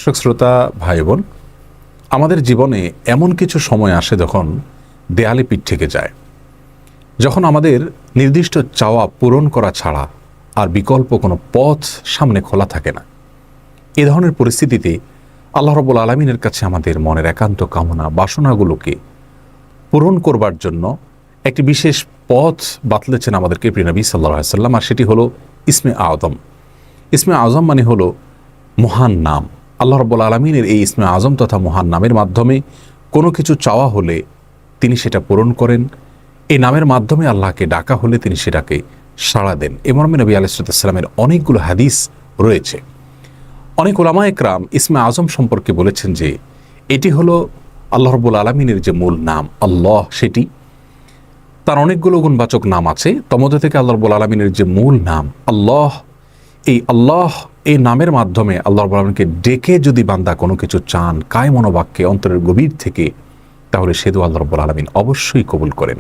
দর্শক শ্রোতা ভাই বোন, আমাদের জীবনে এমন কিছু সময় আসে যখন দেয়ালে পিঠ থেকে যায়, যখন আমাদের নির্দিষ্ট চাওয়া পূরণ করা ছাড়া আর বিকল্প কোনো পথ সামনে খোলা থাকে না। এ ধরনের পরিস্থিতিতে আল্লাহ রাব্বুল আলামিনের কাছে আমাদের মনের একান্ত কামনা বাসনাগুলোকে পূরণ করবার জন্য একটি বিশেষ পথ বাতলেছেন আমাদেরকে প্রিয় নবী সাল্লাল্লাহু আলাইহি ওয়াসাল্লাম, আর সেটি হলো ইসমে আযম। ইসমে আযম মানে হলো মহান নাম। আল্লাহ রাব্বুল আলামিনের এই ইসমে আযম তথা মহান নামের মাধ্যমে কোনো কিছু চাওয়া হলে তিনি সেটা পূরণ করেন। এই নামের মাধ্যমে আল্লাহকে ডাকা হলে তিনি সেটাকে সাড়া দেন। এ মর্মে নবী আলাইহিস সালামের অনেকগুলো হাদিস রয়েছে। অনেক উলামা একরাম ইসমে আযম সম্পর্কে বলেছেন যে এটি হলো আল্লাহ রাব্বুল আলামিনের যে মূল নাম আল্লাহ, সেটি তার অনেকগুলো গুণবাচক নাম আছে। তমধ্য থেকে আল্লাহ রাব্বুল আলামিনের যে মূল নাম আল্লাহ, এই আল্লাহ এই নামের মাধ্যমে আল্লাহ রাব্বুল আলামিনকে ডেকে যদি বান্দা কোনো কিছু চান কায় মনোবাক্যে অন্তরের গভীর থেকে, তাহলে সে দোয়া আল্লাহ রাব্বুল আলামিন অবশ্যই কবুল করেন।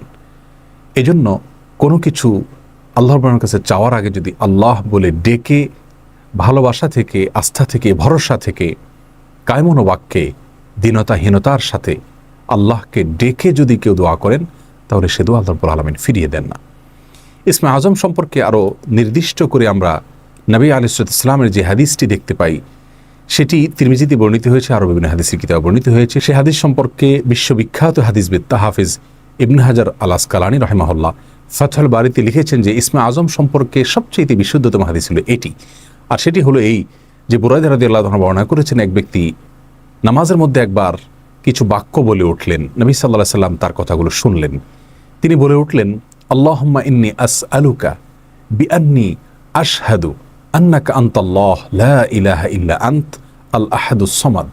এজন্য কোনো কিছু আল্লাহ রাব্বুল আলামিনের কাছে চাওয়ার আগে যদি আল্লাহ বলে ডেকে ভালোবাসা থেকে, আস্থা থেকে, ভরসা থেকে, কায় মনোবাক্যে দীনতাহীনতার সাথে আল্লাহকে ডেকে যদি কেউ দোয়া করেন, তাহলে সে দোয়া আল্লাহ রাব্বুল আলামিন ফিরিয়ে দেন না। ইসমে আযম সম্পর্কে আরও নির্দিষ্ট করে আমরা নবী আলাইহিস সালামের যে হাদিসটি দেখতে পাই, সেটি তিরমিজিতে বর্ণিত হয়েছে, আরও বিভিন্ন হাদিসের কিতাবে বর্ণিত হয়েছে। সে হাদিস সম্পর্কে বিশ্ববিখ্যাত হাদিসবিদ হাফিজ ইবনে হাজার আল আসকালানী রাহিমাহুল্লাহ ফাথুল বারীতে লিখেছেন যে ইসমে আযম সম্পর্কে সবচেয়ে বিশুদ্ধতম হাদিস হলো এটি। আর সেটি হলো এই যে বুরায়দা রাদিয়াল্লাহু আনহু বর্ণনা করেছেন, এক ব্যক্তি নামাজের মধ্যে একবার কিছু বাক্য বলে উঠলেন। নবী সাল্লাল্লাহু আলাইহি সাল্লাম তার কথাগুলো শুনলেন। তিনি বলে উঠলেন, আল্লাহুম্মা ইন্নী আসআলুকা বিআন্নী আশহাদু আন্নাকা আনতাল্লাহ লা ইলাহা ইল্লা আনত আল আহাদুস সামাদ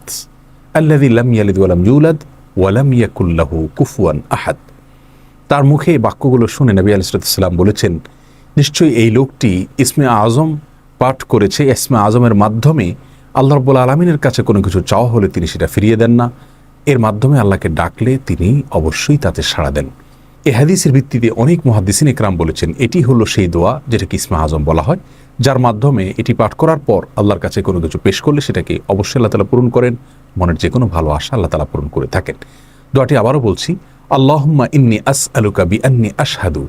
আল্লাযী লাম ইয়ালিদ ওয়া লাম ইউলাদ ওয়া লাম ইয়াকুল লাহু কুফুয়ান আহাদ। তার মুখে এই বাক্যগুলো শুনে নবী আলাইহিস সালাম বলেছেন, নিশ্চয়ই এই লোকটি ইসমে আযম পাঠ করেছে। ইসমে আযমের মাধ্যমে আল্লাহ রাব্বুল আলামিনের কাছে কোনো কিছু চাওয়া হলে তিনি সেটা ফিরিয়ে দেন না। এর মাধ্যমে আল্লাহকে ডাকলে তিনি অবশ্যই তাতে সাড়া দেন। এই হাদিসের ভিত্তিতে অনেক মুহাদ্দিসিন ইকরাম বলেছেন এটি হলো সেই দোয়া যেটাকে ইসমে আযম বলা হয়, যার মাধ্যমে এটি পাঠ করার পর আল্লাহর কাছে কোনো কিছু পেশ করলে সেটাকে অবশ্যই আল্লাহ তাআলা পূরণ করেন। মনের যে কোনো ভালো আশা আল্লাহ তাআলা পূরণ করে থাকেন। দোয়াটি আবারও বলছি, আল্লাহুম্মা ইন্নী আসআলুকা বিআন্নী আশহাদু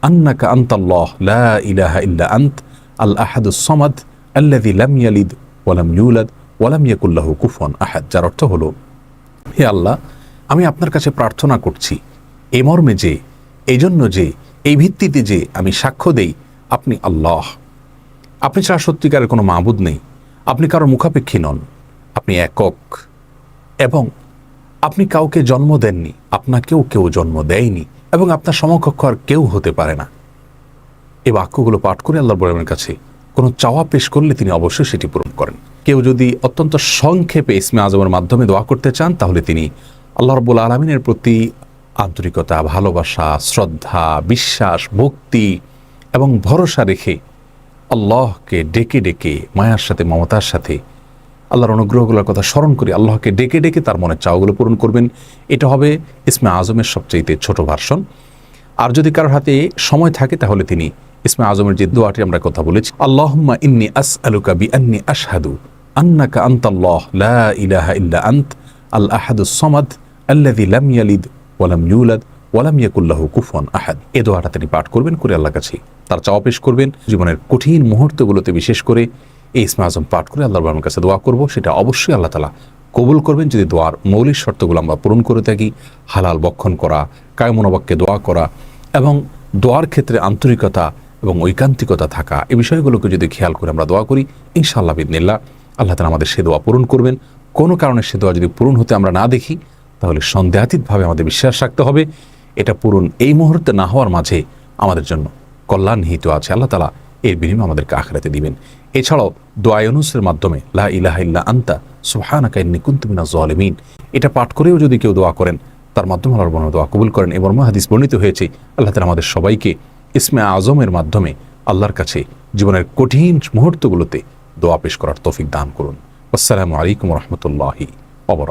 আন্নাকা আনতাল্লাহ লা ইলাহা ইল্লা আনত আল আহাদুস সামাদ আল্লাযী লাম ইয়ালিদ ওয়া লাম ইউলাদ ওয়া লাম ইয়াকুল লাহু কুফুয়ান আহাদ। যার অর্থ হলো, হে আল্লাহ, আমি আপনার কাছে প্রার্থনা করছি এই মর্মে যে, এই জন্য যে, এই ভিত্তিতে যে আমি সাক্ষ্য দেই আপনি আল্লাহ, আপনি ছাড়া সত্যিকারের কোনো মাবুদ নেই, আপনি কারো মুখাপেক্ষী নন, আপনি একক, এবং আপনি কাউকে জন্ম দেননি, আপনাকেও কেউ জন্ম দেয়নি, এবং আপনার সমকক্ষ আর কেউ হতে পারে না। এই বাক্যগুলো পাঠ করে আল্লাহর বড়ের কাছে কোনো চাওয়া পেশ করলে তিনি অবশ্যই সেটি পূরণ করেন। কেউ যদি অত্যন্ত সংক্ষেপে ইসমে আযমের মাধ্যমে দোয়া করতে চান, তাহলে তিনি আল্লাহ রাব্বুল আলামিনের প্রতি আন্তরিকতা, ভালোবাসা, শ্রদ্ধা, বিশ্বাস, ভক্তি এবং ভরসা রেখে আল্লাহকে ডেকে ডেকে মায়ার সাথে, মমতার সাথে আল্লাহর অনুগ্রহগুলোর কথা স্মরণ করে আল্লাহকে ডেকে ডেকে তার মনের চাওয়াগুলো পূরণ করবেন। এটা হবে ইসমে আযমের সবচেয়ে ছোট ভার্সন। আর যদি কারোর হাতে সময় থাকে, তাহলে তিনি ইসমে আযমের যে দোয়াটি আমরা কথা বলেছি, আল্লাহুম্মা ইন্নী আসআলুকা বিআন্নী আশহাদু আন্নাকা আনতাল্লাহ লা ইলাহা ইল্লা আনত আল আহাদুস সামাদ আল্লাযী লাম ইয়ালিদ ওয়া লাম ইউলাদ ওয়া লাম ইয়াকুল লাহু কুফুয়ান আহাদ। এই দোয়াটা তিনি পাঠ করবেন, করে আল্লাহর কাছে তার চাওয়া পেশ করবেন। জীবনের কঠিন মুহূর্তগুলোতে বিশেষ করে এই ইসমে আযম পাঠ করে আল্লাহর কাছে দোয়া করব, সেটা অবশ্যই আল্লাহ তাআলা কবুল করবেন যদি দোয়ার মৌলিক শর্তগুলো আমরা পূরণ করে থাকি। হালাল বক্ষণ করা, কায় মনোবাক্যে দোয়া করা এবং দোয়ার ক্ষেত্রে আন্তরিকতা এবং ঐকান্তিকতা থাকা, এই বিষয়গুলোকে যদি খেয়াল করে আমরা দোয়া করি, ইনশাআল্লাহ বিইذনিল্লাহ আল্লাহ তাআলা আমাদের সে দোয়া পূরণ করবেন। কোনো কারণে সে দোয়া যদি পূরণ হতে আমরা না দেখি, তাহলে সন্দেহাতীতভাবে আমাদের বিশ্বাস রাখতে হবে এটা পূরণ এই মুহূর্তে না হওয়ার মাঝে আমাদের জন্য কল্যাণ নিহিত আছে। আল্লাহ তাআলা এর বিনিময়ে আমাদেরকে আখিরাতে দিবেন। এছাড়াও দোয়া ইউনুসের মাধ্যমে লা ইলাহা ইল্লা আনতা সুবহানাকা ইন্নী কুনতু মিনাজ জালিমিন, এটা পাঠ করেও যদি কেউ দোয়া করেন, তার মাধ্যমে আল্লাহর বর্ণনা দোয়া কবুল করেন। এবং হাদিস বর্ণিত হয়েছে আল্লাহ তাআলা আমাদের সবাইকে ইসমে আযমের মাধ্যমে আল্লাহর কাছে জীবনের কঠিন মুহূর্তগুলোতে দোয়া পেশ করার তৌফিক দান করুন। আসসালামু আলাইকুম ওয়া রাহমাতুল্লাহি ওয়া বারাকাতুহু।